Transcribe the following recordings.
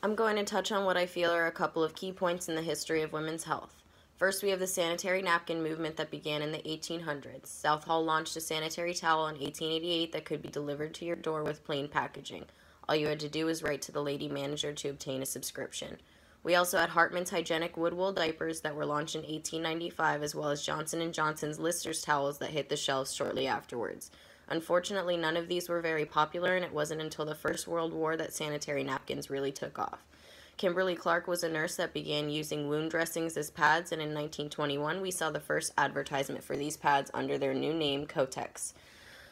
I'm going to touch on what I feel are a couple of key points in the history of women's health. First, we have the sanitary napkin movement that began in the 1800s. South Hall launched a sanitary towel in 1888 that could be delivered to your door with plain packaging. All you had to do was write to the lady manager to obtain a subscription. We also had Hartman's hygienic wood wool diapers that were launched in 1895, as well as Johnson & Johnson's Lister's towels that hit the shelves shortly afterwards. Unfortunately, none of these were very popular, and it wasn't until the First World War that sanitary napkins really took off. Kimberly Clark was a nurse that began using wound dressings as pads, and in 1921 we saw the first advertisement for these pads under their new name, Kotex.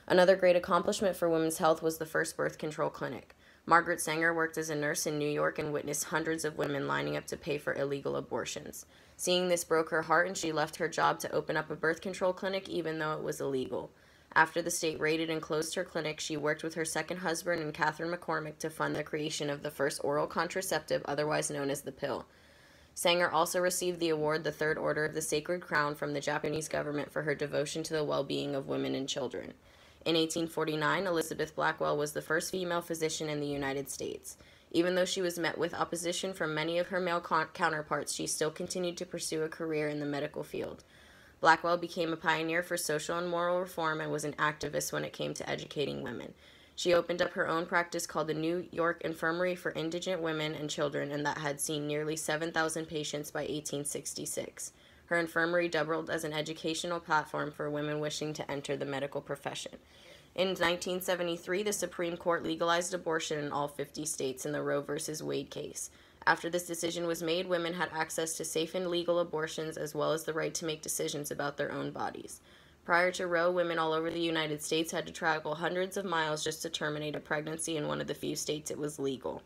Another great accomplishment for women's health was the first birth control clinic. Margaret Sanger worked as a nurse in New York and witnessed hundreds of women lining up to pay for illegal abortions. Seeing this broke her heart, and she left her job to open up a birth control clinic even though it was illegal. After the state raided and closed her clinic, she worked with her second husband and Catherine McCormick to fund the creation of the first oral contraceptive, otherwise known as the pill. Sanger also received the award the Third Order of the Sacred Crown from the Japanese government for her devotion to the well-being of women and children. In 1849, Elizabeth Blackwell was the first female physician in the United States. Even though she was met with opposition from many of her male counterparts, she still continued to pursue a career in the medical field. Blackwell became a pioneer for social and moral reform and was an activist when it came to educating women. She opened up her own practice called the New York Infirmary for Indigent Women and Children, and that had seen nearly 7,000 patients by 1866. Her infirmary doubled as an educational platform for women wishing to enter the medical profession. In 1973, the Supreme Court legalized abortion in all 50 states in the Roe v. Wade case. After this decision was made, women had access to safe and legal abortions as well as the right to make decisions about their own bodies. Prior to Roe, women all over the United States had to travel hundreds of miles just to terminate a pregnancy in one of the few states it was legal.